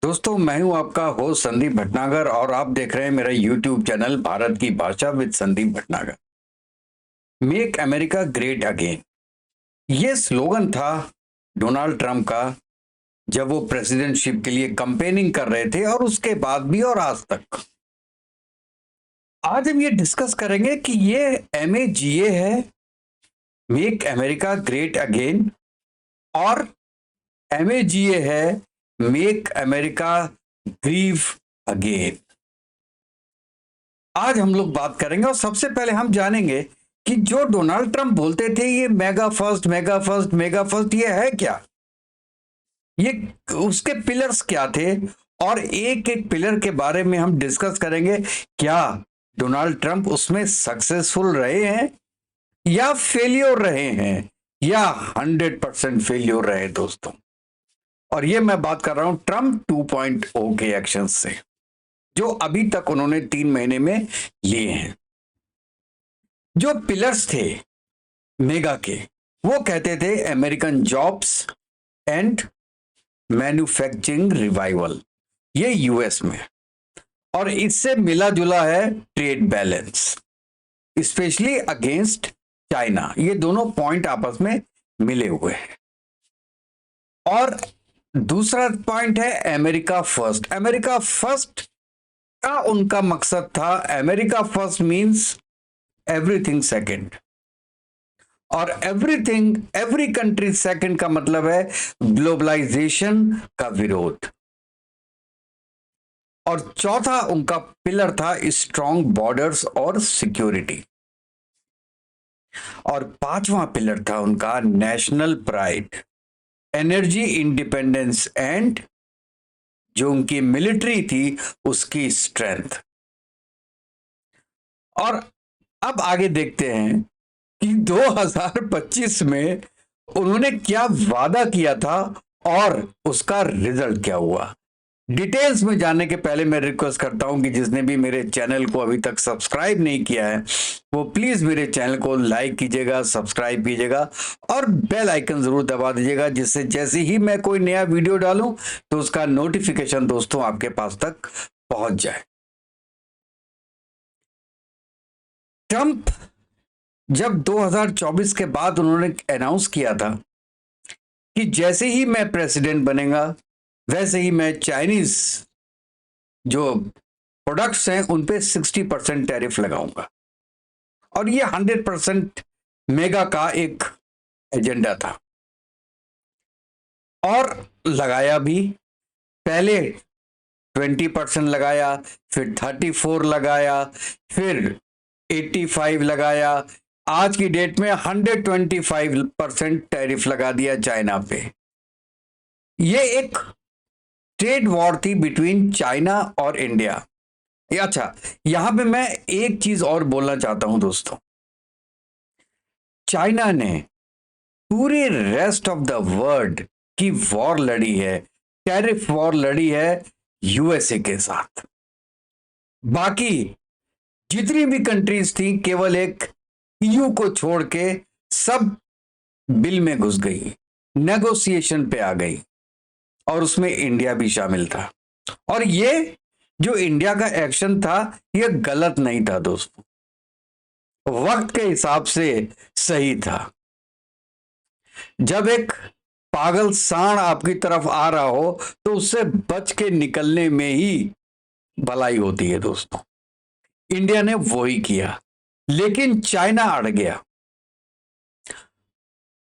दोस्तों, मैं हूं आपका होस्ट संदीप भटनागर और आप देख रहे हैं मेरा यूट्यूब चैनल भारत की भाषा with Sandeep Bhatnagar. Make America great again, ये स्लोगन था डोनाल्ड ट्रंप का जब वो प्रेसिडेंटशिप के लिए कैंपेनिंग कर रहे थे और उसके बाद भी और आज तक। आज हम ये डिस्कस करेंगे कि ये MAGA है, मेक अमेरिका ग्रेट अगेन, और MAGA है, मेक अमेरिका ग्रीव अगेन। आज हम लोग बात करेंगे और सबसे पहले हम जानेंगे कि जो डोनाल्ड ट्रंप बोलते थे ये mega first mega first mega first, ये है क्या, ये उसके पिलर्स क्या थे, और एक एक पिलर के बारे में हम डिस्कस करेंगे। क्या डोनाल्ड ट्रंप उसमें सक्सेसफुल रहे हैं या फेलियर रहे हैं, या 100% फेलियर रहे दोस्तों। और ये मैं बात कर रहा हूं ट्रंप 2.0 के एक्शन से जो अभी तक उन्होंने 3 महीने में लिए हैं। जो पिलर्स थे मेगा के, वो कहते थे American jobs and manufacturing revival, ये यूएस में, और इससे मिला जुला है trade balance specially against China. ये दोनों पॉइंट आपस में मिले हुए हैं। और दूसरा पॉइंट है अमेरिका फर्स्ट। अमेरिका फर्स्ट का उनका मकसद था, America first means everything second, और एवरीथिंग एवरी कंट्री सेकंड का मतलब है ग्लोबलाइजेशन का विरोध। और चौथा उनका पिलर था स्ट्रॉन्ग बॉर्डर्स और सिक्योरिटी। और पांचवा पिलर था उनका national pride, energy independence and जो उनकी मिलिट्री थी उसकी स्ट्रेंथ। और अब आगे देखते हैं कि 2025 में उन्होंने क्या वादा किया था और उसका रिजल्ट क्या हुआ। डिटेल्स में जाने के पहले मैं रिक्वेस्ट करता हूं कि जिसने भी मेरे चैनल को अभी तक सब्सक्राइब नहीं किया है वो प्लीज मेरे चैनल को लाइक कीजिएगा, सब्सक्राइब कीजिएगा और बेल आइकन जरूर दबा दीजिएगा, जिससे जैसे ही मैं कोई नया वीडियो डालूं तो उसका नोटिफिकेशन दोस्तों आपके पास तक पहुंच जाए। ट्रंप जब 2024 के बाद उन्होंने अनाउंस किया था कि जैसे ही मैं प्रेसिडेंट बनेगा वैसे ही मैं चाइनीज जो प्रोडक्ट्स हैं उन पे 60% टैरिफ लगाऊंगा, और ये 100% मेगा का एक एजेंडा था और लगाया भी। पहले 20% लगाया, फिर 34 लगाया, फिर 85 लगाया, आज की डेट में 125% टैरिफ लगा दिया चाइना पे। ये एक ट्रेड वॉर थी बिटवीन चाइना और इंडिया। अच्छा, यहां पे मैं एक चीज और बोलना चाहता हूं दोस्तों। चाइना ने पूरे रेस्ट ऑफ द वर्ल्ड की वॉर लड़ी है, टैरिफ वॉर लड़ी है यूएसए के साथ। बाकी जितनी भी कंट्रीज थी केवल एक EU को छोड़ के सब बिल में घुस गई, नेगोशिएशन पे आ गई, और उसमें इंडिया भी शामिल था। और ये जो इंडिया का एक्शन था ये गलत नहीं था दोस्तों, वक्त के हिसाब से सही था। जब एक पागल सांड आपकी तरफ आ रहा हो तो उससे बच के निकलने में ही भलाई होती है दोस्तों। इंडिया ने वो ही किया, लेकिन चाइना अड़ गया।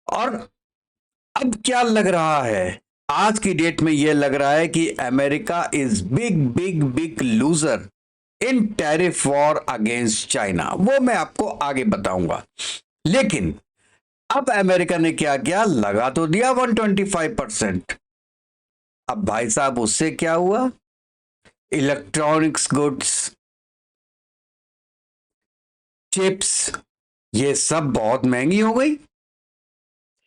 और अब क्या लग रहा है, आज की डेट में यह लग रहा है कि America is big big big loser in tariff war against China. वो मैं आपको आगे बताऊंगा। लेकिन अब अमेरिका ने क्या किया, लगा तो दिया 125%। अब भाई साहब उससे क्या हुआ, इलेक्ट्रॉनिक्स गुड्स, चिप्स, ये सब बहुत महंगी हो गई।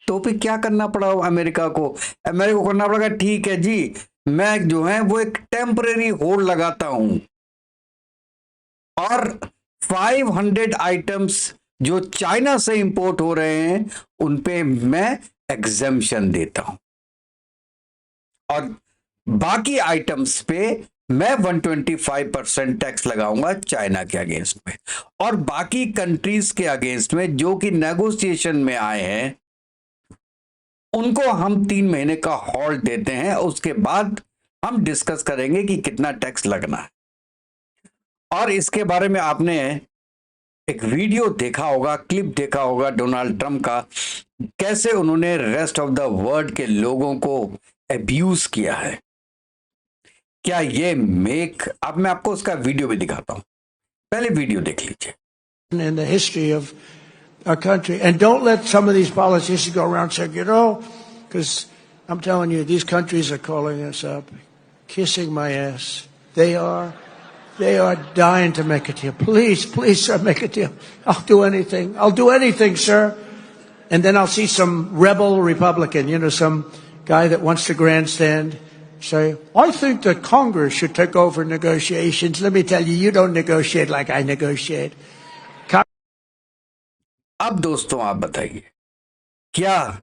तो फिर क्या करना पड़ा अमेरिका को, अमेरिका को करना पड़ेगा, ठीक है जी, मैं जो है वो एक टेम्परेरी होल्ड लगाता हूं और 500 आइटम्स जो चाइना से इंपोर्ट हो रहे हैं उन पे मैं एग्जेम्पशन देता हूं। और बाकी आइटम्स पे मैं 125% टैक्स लगाऊंगा चाइना के अगेंस्ट में, और बाकी कंट्रीज के अगेंस्ट में जो कि नेगोशिएशन में आए हैं उनको हम 3 महीने का हॉल्ट देते हैं। उसके बाद हम डिस्कस करेंगे कि कितना टैक्स लगना है। और इसके बारे में आपने एक वीडियो देखा होगा, क्लिप देखा होगा डोनाल्ड ट्रंप का, कैसे उन्होंने रेस्ट ऑफ द वर्ल्ड के लोगों को अब्यूज किया है। क्या ये अब मैं आपको उसका वीडियो भी दिखाता हूं, पहले वीडियो देख लीजिए। In the history of our country, and don't let some of these politicians go around saying, because I'm telling you, these countries are calling us up, kissing my ass. They are dying to make a deal. Please, please, sir, make a deal. I'll do anything. I'll do anything, sir. And then I'll see some rebel Republican, some guy that wants to grandstand, say, I think that Congress should take over negotiations. Let me tell you, you don't negotiate like I negotiate. अब दोस्तों आप बताइए, क्या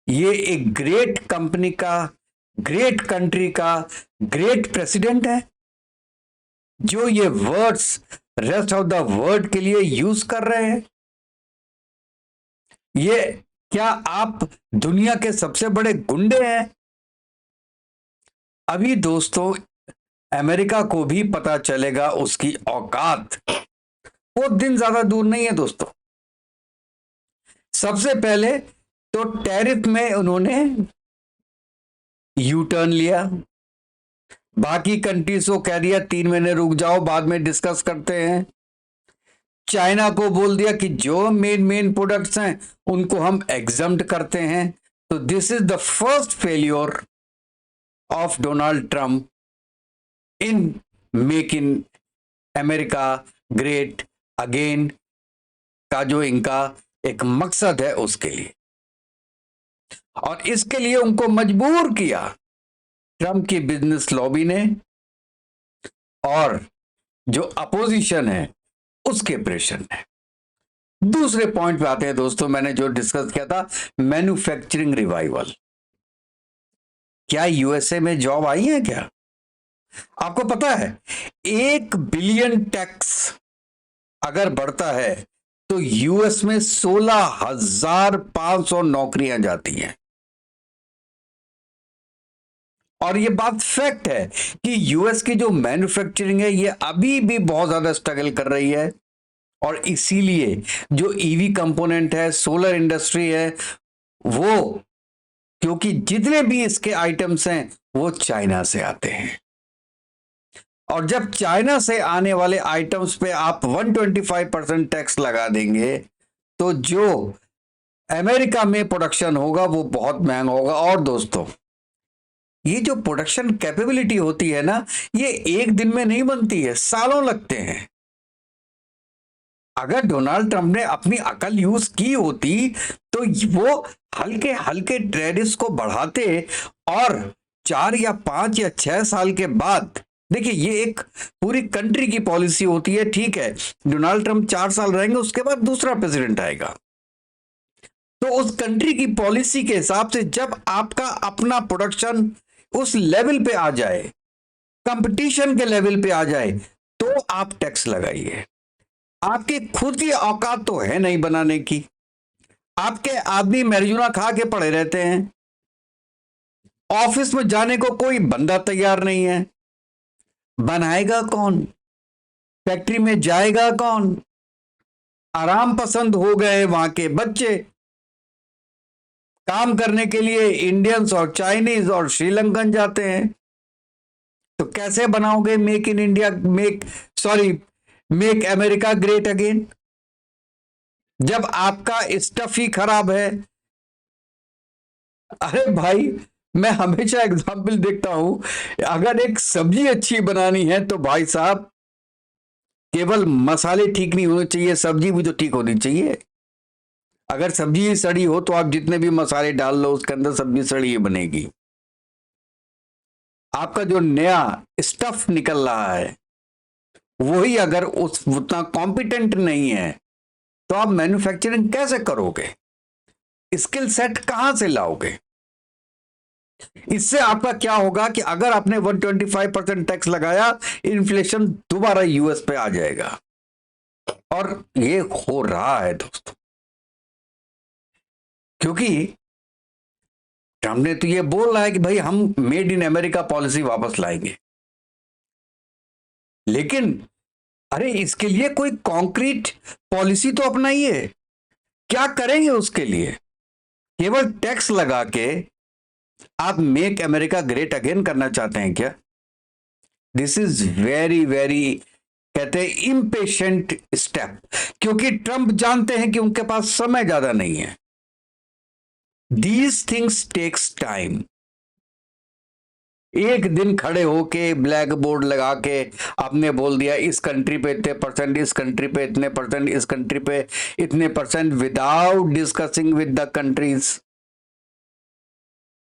ये एक great company का, great country का great president है जो ये words rest of the world के लिए यूज कर रहे हैं? ये क्या आप दुनिया के सबसे बड़े गुंडे हैं? अभी दोस्तों अमेरिका को भी पता चलेगा उसकी औकात, वो दिन ज्यादा दूर नहीं है दोस्तों। सबसे पहले तो टैरिफ में उन्होंने यू टर्न लिया, बाकी कंट्रीज को कह दिया 3 महीने रुक जाओ, बाद में डिस्कस करते हैं। चाइना को बोल दिया कि जो मेन प्रोडक्ट्स हैं उनको हम एग्जम्प्ट करते हैं। तो this is the first failure of Donald Trump in make in America great again का जो इनका एक मकसद है उसके लिए। और इसके लिए उनको मजबूर किया ट्रंप की बिजनेस लॉबी ने और जो अपोजिशन है उसके प्रेशर ने। दूसरे पॉइंट पे आते हैं दोस्तों, मैंने जो डिस्कस किया था मैन्युफैक्चरिंग रिवाइवल। क्या यूएसए में जॉब आई है क्या? आपको पता है 1 बिलियन टैक्स अगर बढ़ता है तो यूएस में 16,500 नौकरियां जाती हैं। और ये बात फैक्ट है कि यूएस की जो मैन्युफैक्चरिंग है ये अभी भी बहुत ज्यादा स्ट्रगल कर रही है। और इसीलिए जो ईवी कंपोनेंट है, सोलर इंडस्ट्री है, वो क्योंकि जितने भी इसके आइटम्स हैं वो चाइना से आते हैं। और जब चाइना से आने वाले आइटम्स पे आप 125% टैक्स लगा देंगे तो जो अमेरिका में प्रोडक्शन होगा वो बहुत महंगा होगा। और दोस्तों ये जो प्रोडक्शन कैपेबिलिटी होती है ना, ये एक दिन में नहीं बनती है, सालों लगते हैं। अगर डोनाल्ड ट्रंप ने अपनी अकल यूज की होती तो वो हल्के हल्के ट्रेडिस को बढ़ाते और 4 या 5 या 6 साल के बाद, देखिए ये एक पूरी कंट्री की पॉलिसी होती है, ठीक है, डोनाल्ड ट्रंप 4 साल रहेंगे, उसके बाद दूसरा प्रेसिडेंट आएगा। तो उस कंट्री की पॉलिसी के हिसाब से जब आपका अपना प्रोडक्शन उस लेवल पे आ जाए, कंपटीशन के लेवल पे आ जाए, तो आप टैक्स लगाइए। आपकी खुद की औकात तो है नहीं बनाने की। आपके आदमी मैरिजुना खा के पड़े रहते हैं, ऑफिस में जाने को कोई बंदा तैयार नहीं है। बनाएगा कौन? फैक्ट्री में जाएगा कौन? आराम पसंद हो गए वहां के बच्चे, काम करने के लिए इंडियंस और चाइनीज और श्रीलंकन जाते हैं। तो कैसे बनाओगे make in India, make America great again, जब आपका स्टफ ही खराब है? अरे भाई, मैं हमेशा एग्जाम्पल देखता हूं, अगर एक सब्जी अच्छी बनानी है तो भाई साहब केवल मसाले ठीक नहीं होने चाहिए, सब्जी भी तो ठीक होनी चाहिए। अगर सब्जी सड़ी हो तो आप जितने भी मसाले डाल लो उसके अंदर सब्जी सड़ी ही बनेगी। आपका जो नया स्टफ निकल रहा है वही अगर उतना कॉम्पिटेंट नहीं है तो आप मैन्युफैक्चरिंग कैसे करोगे? स्किल सेट कहां से लाओगे? इससे आपका क्या होगा कि अगर आपने 125% टैक्स लगाया, इन्फ्लेशन दोबारा यूएस पे आ जाएगा। और ये हो रहा है दोस्तों, क्योंकि ट्रम्प ने तो ये बोल रहा है कि भाई हम मेड इन अमेरिका पॉलिसी वापस लाएंगे, लेकिन अरे इसके लिए कोई कॉन्क्रीट पॉलिसी तो अपनाइए। क्या करेंगे उसके लिए? केवल टैक्स लगा के आप मेक अमेरिका ग्रेट अगेन करना चाहते हैं क्या? दिस इज वेरी वेरी, कहते हैं, इम्पेशेंट स्टेप, क्योंकि ट्रंप जानते हैं कि उनके पास समय ज्यादा नहीं है। These things takes time. एक दिन खड़े होके ब्लैक बोर्ड लगा के आपने बोल दिया इस कंट्री पे इतने परसेंट, इस कंट्री पे इतने परसेंट, इस कंट्री पे इतने percent, without discussing with the countries.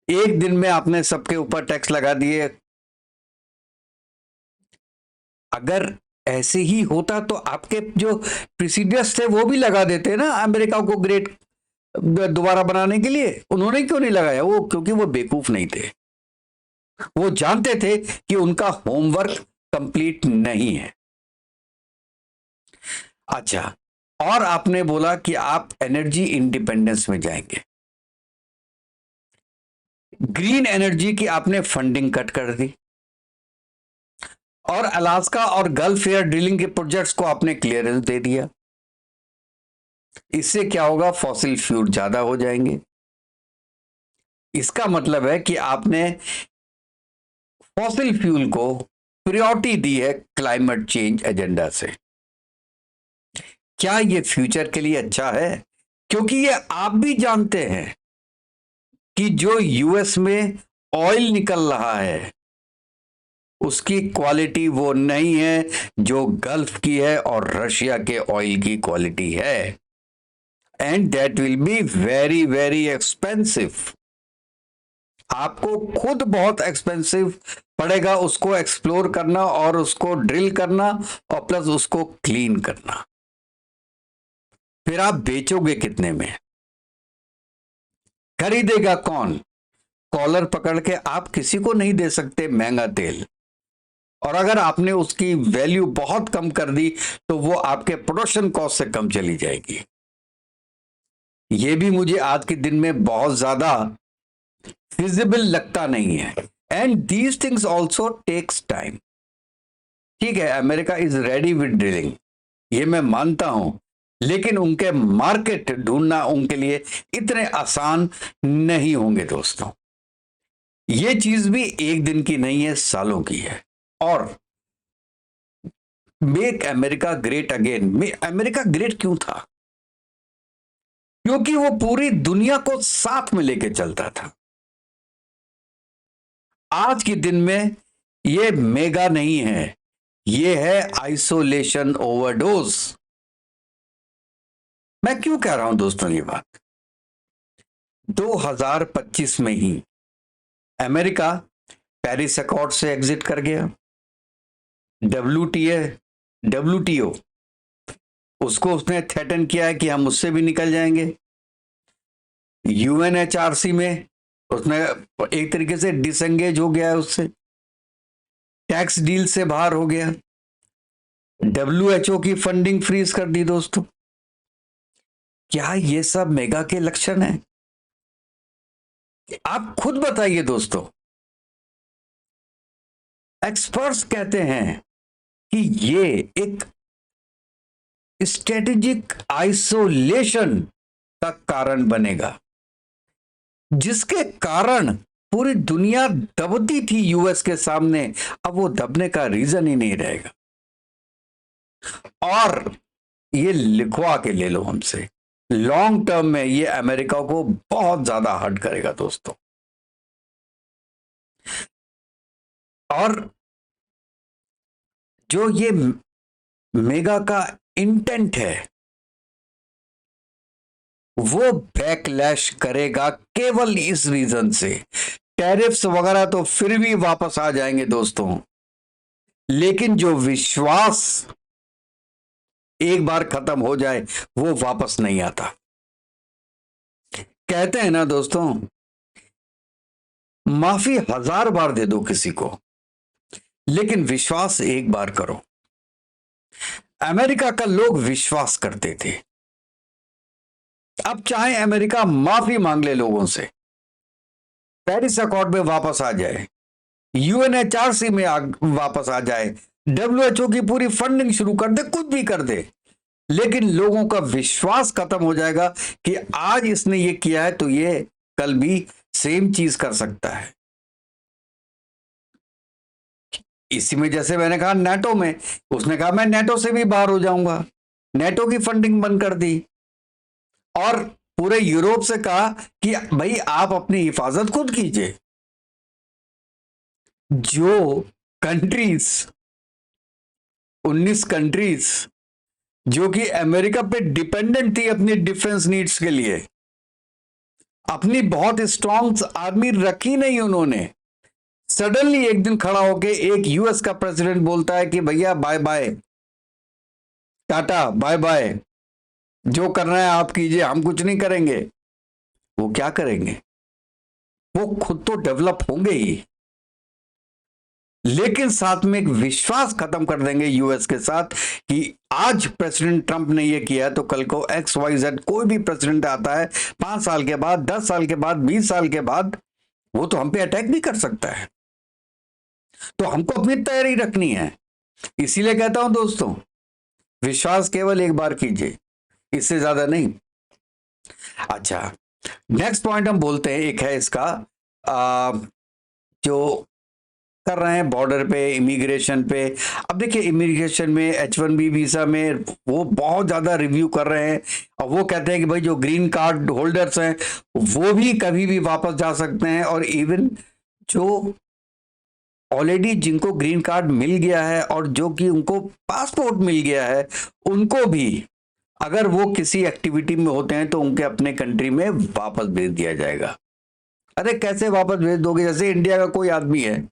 एक दिन में आपने सबके ऊपर टैक्स लगा दिए। अगर ऐसे ही होता तो आपके जो प्रेसिडेंट्स थे वो भी लगा देते ना अमेरिका को ग्रेट दोबारा बनाने के लिए। उन्होंने क्यों नहीं लगाया? वो क्योंकि वो बेवकूफ नहीं थे। वो जानते थे कि उनका होमवर्क कंप्लीट नहीं है। अच्छा, और आपने बोला कि आप एनर्जी इंडिपेंडेंस में जाएंगे। ग्रीन एनर्जी की आपने फंडिंग कट कर दी, और अलास्का और गल्फ एयर ड्रिलिंग के प्रोजेक्ट्स को आपने क्लियरेंस दे दिया। इससे क्या होगा? फॉसिल फ्यूल ज्यादा हो जाएंगे। इसका मतलब है कि आपने फॉसिल फ्यूल को प्रायोरिटी दी है क्लाइमेट चेंज एजेंडा से। क्या ये फ्यूचर के लिए अच्छा है? क्योंकि ये आप भी जानते हैं कि जो यूएस में ऑयल निकल रहा है उसकी क्वालिटी वो नहीं है जो गल्फ की है और रशिया के ऑयल की क्वालिटी है, and that will be very very expensive. आपको खुद बहुत एक्सपेंसिव पड़ेगा उसको एक्सप्लोर करना और उसको ड्रिल करना और प्लस उसको क्लीन करना। फिर आप बेचोगे कितने में? खरीदेगा कौन? कॉलर पकड़ के आप किसी को नहीं दे सकते महंगा तेल, और अगर आपने उसकी वैल्यू बहुत कम कर दी तो वो आपके प्रोडक्शन कॉस्ट से कम चली जाएगी। ये भी मुझे आज के दिन में बहुत ज्यादा फिजिबल लगता नहीं है, and these things also takes time. ठीक है, America is ready with drilling, ये मैं मानता हूं, लेकिन उनके मार्केट ढूंढना उनके लिए इतने आसान नहीं होंगे दोस्तों। ये चीज भी एक दिन की नहीं है, सालों की है। और make America great again, America great क्यों था? क्योंकि वो पूरी दुनिया को साथ में लेके चलता था। आज के दिन में ये मेगा नहीं है, ये है आइसोलेशन ओवरडोज। मैं क्यों कह रहा हूं दोस्तों ये बात? 2025 में ही अमेरिका पेरिस अकॉर्ड से एग्जिट कर गया। डब्ल्यूटीओ उसको उसने थ्रेटन किया है कि हम उससे भी निकल जाएंगे। यूएनएचआरसी में उसने एक तरीके से डिसएंगेज हो गया है उससे, टैक्स डील से बाहर हो गया, डब्ल्यूएचओ की फंडिंग फ्रीज कर दी। दोस्तों, क्या ये सब मेगा के लक्षण हैं? आप खुद बताइए दोस्तों। एक्सपर्ट्स कहते हैं कि ये एक स्ट्रेटेजिक आइसोलेशन का कारण बनेगा, जिसके कारण पूरी दुनिया दबती थी यूएस के सामने, अब वो दबने का रीजन ही नहीं रहेगा। और ये लिखवा के ले लो हमसे, लॉन्ग टर्म में ये अमेरिका को बहुत ज्यादा हर्ट करेगा दोस्तों। और जो ये मेगा का इंटेंट है वो बैकलैश करेगा केवल इस रीजन से। टैरिफ्स वगैरह तो फिर भी वापस आ जाएंगे दोस्तों, लेकिन जो विश्वास एक बार खत्म हो जाए वो वापस नहीं आता। कहते हैं ना दोस्तों, माफी 1000 बार दे दो किसी को, लेकिन विश्वास एक बार करो। अमेरिका का लोग विश्वास करते थे। अब चाहे अमेरिका माफी मांग ले लोगों से, पेरिस अकॉर्ड में वापस आ जाए, यूएनएचआरसी में वापस आ जाए, डब्ल्यूएचओ की पूरी फंडिंग शुरू कर दे, कुछ भी कर दे, लेकिन लोगों का विश्वास खत्म हो जाएगा कि आज इसने ये किया है तो ये कल भी सेम चीज कर सकता है। इसी में जैसे मैंने कहा नेटो में, उसने कहा मैं नेटो से भी बाहर हो जाऊंगा, नेटो की फंडिंग बंद कर दी, और पूरे यूरोप से कहा कि भाई आप अपनी हिफाजत खुद कीजिए। जो कंट्रीज 19 कंट्रीज जो कि अमेरिका पे डिपेंडेंट थी अपनी डिफेंस नीड्स के लिए, अपनी बहुत स्ट्रॉन्ग आर्मी रखी नहीं उन्होंने, सडनली एक दिन खड़ा होके एक यूएस का प्रेसिडेंट बोलता है कि भैया बाय बाय, टाटा बाय बाय, जो करना है आप कीजिए, हम कुछ नहीं करेंगे। वो क्या करेंगे? वो खुद तो डेवलप होंगे ही, लेकिन साथ में एक विश्वास खत्म कर देंगे यूएस के साथ कि आज प्रेसिडेंट ट्रंप ने ये किया तो कल को XYZ कोई भी प्रेसिडेंट आता है 5 साल के बाद, 10 साल के बाद, 20 साल के बाद, वो तो हम पे अटैक भी कर सकता है। तो हमको अपनी तैयारी रखनी है। इसीलिए कहता हूं दोस्तों, विश्वास केवल एक बार कीजिए, इससे ज्यादा नहीं। अच्छा, नेक्स्ट पॉइंट हम बोलते हैं, एक है इसका जो कर रहे हैं बॉर्डर पे, इमिग्रेशन पे। अब देखिए इमिग्रेशन में H1B वीजा में वो बहुत ज्यादा रिव्यू कर रहे हैं, और वो कहते हैं कि भाई जो ग्रीन कार्ड होल्डर्स हैं वो भी कभी भी वापस जा सकते हैं, और इवन जो ऑलरेडी जिनको ग्रीन कार्ड मिल गया है और जो कि उनको पासपोर्ट मिल गया है, उनको भी अगर वो किसी एक्टिविटी में होते हैं तो उनके अपने कंट्री में वापस भेज दिया जाएगा। अरे कैसे वापस भेज दोगे? जैसे इंडिया का कोई आदमी है,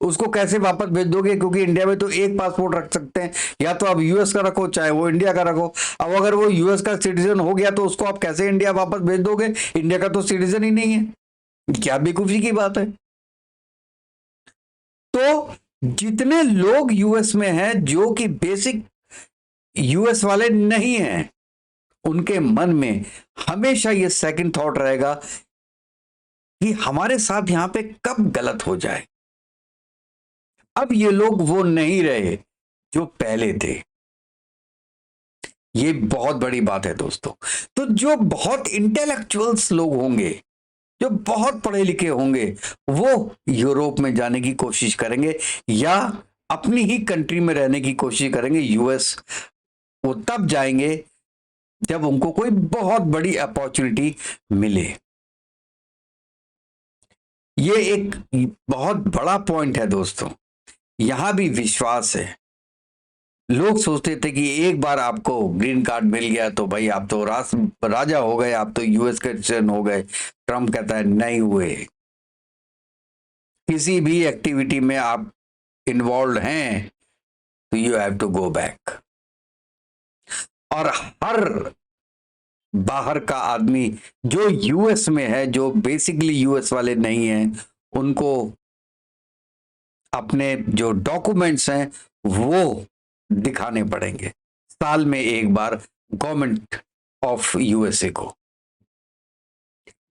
उसको कैसे वापस भेज दोगे? क्योंकि इंडिया में तो एक पासपोर्ट रख सकते हैं, या तो आप यूएस का रखो चाहे वो इंडिया का रखो। अब अगर वो यूएस का सिटीजन हो गया तो उसको आप कैसे इंडिया वापस भेज दोगे? इंडिया का तो सिटीजन ही नहीं है। क्या बेवकूफी की बात है। तो जितने लोग यूएस में हैं जो कि बेसिक यूएस वाले नहीं हैं, उनके मन में हमेशा ये सेकंड थॉट रहेगा कि हमारे साथ यहां पे कब गलत हो जाए। अब ये लोग वो नहीं रहे जो पहले थे। ये बहुत बड़ी बात है दोस्तों। तो जो बहुत इंटेलेक्चुअल्स लोग होंगे, जो बहुत पढ़े लिखे होंगे, वो यूरोप में जाने की कोशिश करेंगे या अपनी ही कंट्री में रहने की कोशिश करेंगे। यूएस वो तब जाएंगे जब उनको कोई बहुत बड़ी अपॉर्चुनिटी मिले। ये एक बहुत बड़ा पॉइंट है दोस्तों। यहां भी विश्वास है। लोग सोचते थे कि एक बार आपको ग्रीन कार्ड मिल गया तो भाई आप तो राजा हो गए, आप तो यूएस के सिटीजन हो गए। ट्रम्प कहता है नहीं हुए। किसी भी एक्टिविटी में आप इन्वॉल्व हैं तो you have to go back. और हर बाहर का आदमी जो यूएस में है, जो बेसिकली यूएस वाले नहीं हैं, उनको अपने जो डॉक्यूमेंट्स हैं वो दिखाने पड़ेंगे साल में एक बार गवर्नमेंट ऑफ यूएसए को।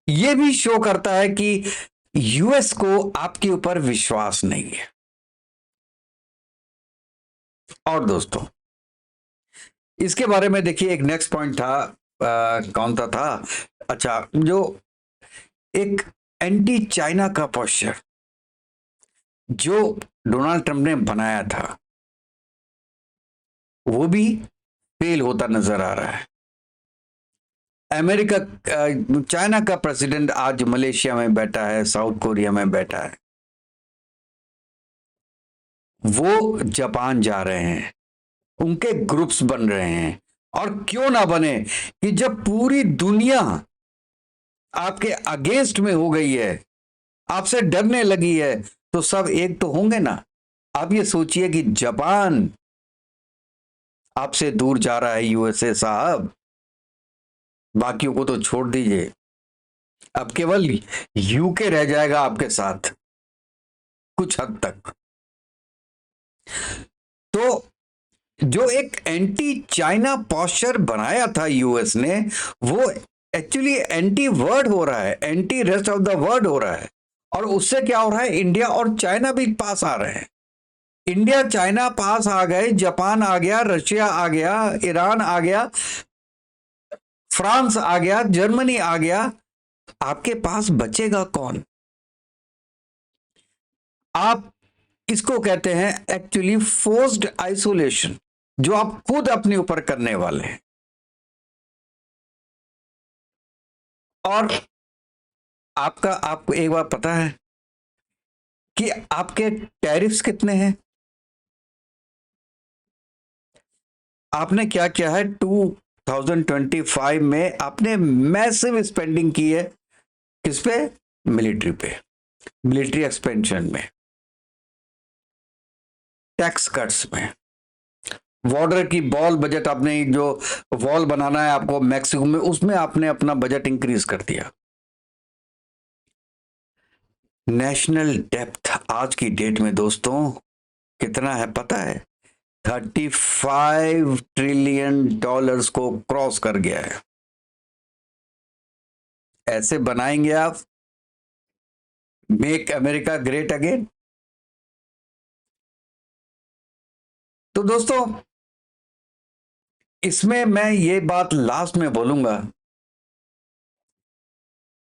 यह भी शो करता है कि यूएस को आपके ऊपर विश्वास नहीं है। और दोस्तों इसके बारे में देखिए, एक नेक्स्ट पॉइंट था, कौन सा था? अच्छा, जो एक एंटी चाइना का पोस्चर जो डोनाल्ड ट्रंप ने बनाया था, वो भी फेल होता नजर आ रहा है। अमेरिका चाइना का प्रेसिडेंट आज मलेशिया में बैठा है, साउथ कोरिया में बैठा है, वो जापान जा रहे हैं, उनके ग्रुप्स बन रहे हैं। और क्यों ना बने कि जब पूरी दुनिया आपके अगेंस्ट में हो गई है, आपसे डरने लगी है, तो सब एक तो होंगे ना। आप ये सोचिए कि जापान आपसे दूर जा रहा है, यूएसए साहब, बाकियों को तो छोड़ दीजिए। अब केवल यूके रह जाएगा आपके साथ कुछ हद तक। तो जो एक एंटी चाइना पोस्चर बनाया था यूएस ने, वो एक्चुअली एंटी वर्ल्ड हो रहा है, anti rest of the world हो रहा है। और उससे क्या हो रहा है, इंडिया और चाइना भी पास आ रहे हैं। इंडिया चाइना पास आ गए, जापान आ गया, रशिया आ गया, ईरान आ गया, फ्रांस आ गया, जर्मनी आ गया। आपके पास बचेगा कौन? आप इसको कहते हैं एक्चुअली फोर्स्ड आइसोलेशन, जो आप खुद अपने ऊपर करने वाले हैं। और आपको एक बात पता है कि आपके टैरिफ्स कितने हैं? आपने क्या किया है, 2025 में आपने मैसिव स्पेंडिंग की है। किस पे? मिलिट्री पे, मिलिट्री एक्सपेंशन में, टैक्स कट्स में, बॉर्डर की वॉल बजट, आपने जो वॉल बनाना है आपको मैक्सिको में, उसमें आपने अपना बजट इंक्रीज कर दिया। नेशनल डेप्थ आज की डेट में दोस्तों कितना है पता है? 35 ट्रिलियन डॉलर्स को क्रॉस कर गया है। ऐसे बनाएंगे आप मेक अमेरिका ग्रेट अगेन? तो दोस्तों इसमें मैं ये बात लास्ट में बोलूंगा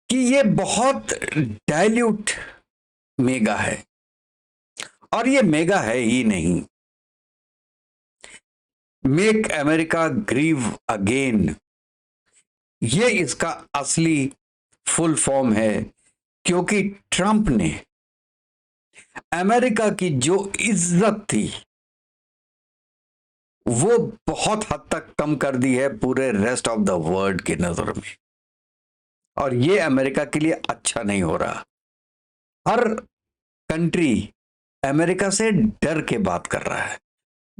कि ये बहुत डाइल्यूट मेगा है, और ये मेगा है ही नहीं। मेक अमेरिका ग्रीव अगेन, ये इसका असली फुल फॉर्म है। क्योंकि ट्रंप ने अमेरिका की जो इज्जत थी वो बहुत हद तक कम कर दी है पूरे रेस्ट ऑफ द वर्ल्ड की नजर में, और ये अमेरिका के लिए अच्छा नहीं हो रहा। हर कंट्री अमेरिका से डर के बात कर रहा है,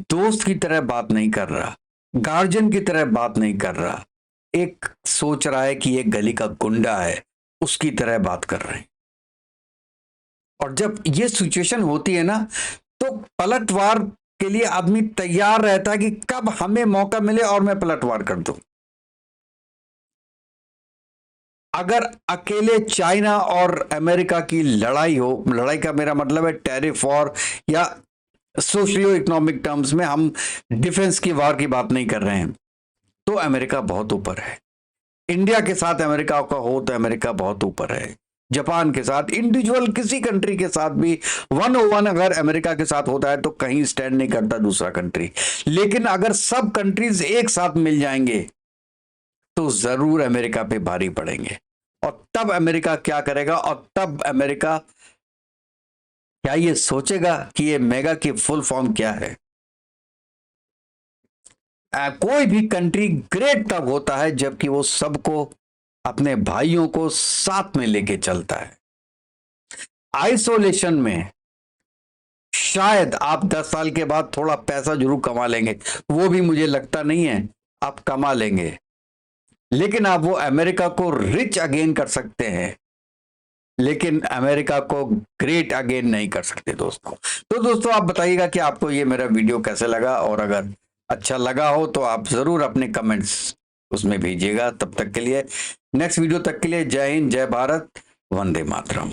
दोस्त की तरह बात नहीं कर रहा, गार्जियन की तरह बात नहीं कर रहा, एक सोच रहा है कि ये गली का गुंडा है उसकी तरह बात कर रहे हैं। और जब ये सिचुएशन होती है ना, तो पलटवार के लिए आदमी तैयार रहता है कि कब हमें मौका मिले और मैं पलटवार कर दूं। अगर अकेले चाइना और अमेरिका की लड़ाई हो, लड़ाई का मेरा मतलब है टैरिफ वॉर या सोशियो इकोनॉमिक टर्म्स में, हम डिफेंस की वार की बात नहीं कर रहे हैं, तो अमेरिका बहुत ऊपर है। इंडिया के साथ अमेरिका का हो तो अमेरिका बहुत ऊपर है। जापान के साथ, इंडिविजुअल किसी कंट्री के साथ भी 101 अगर अमेरिका के साथ होता है तो कहीं स्टैंड नहीं करता दूसरा कंट्री। लेकिन अगर सब कंट्रीज एक साथ मिल जाएंगे तो जरूर अमेरिका पे भारी पड़ेंगे। और तब अमेरिका क्या करेगा? और तब अमेरिका क्या ये सोचेगा कि ये मेगा की फुल फॉर्म क्या है? कोई भी कंट्री ग्रेट तब होता है जबकि वो सबको, अपने भाइयों को साथ में लेके चलता है। आइसोलेशन में शायद आप 10 साल के बाद थोड़ा पैसा जरूर कमा लेंगे, वो भी मुझे लगता नहीं है आप कमा लेंगे, लेकिन आप वो अमेरिका को रिच अगेन कर सकते हैं, लेकिन अमेरिका को ग्रेट अगेन नहीं कर सकते दोस्तों। तो दोस्तों आप बताइएगा कि आपको ये मेरा वीडियो कैसे लगा, और अगर अच्छा लगा हो तो आप जरूर अपने कमेंट्स उसमें भेजिएगा। तब तक के लिए, नेक्स्ट वीडियो तक के लिए, जय हिंद, जय भारत, वंदे मातरम।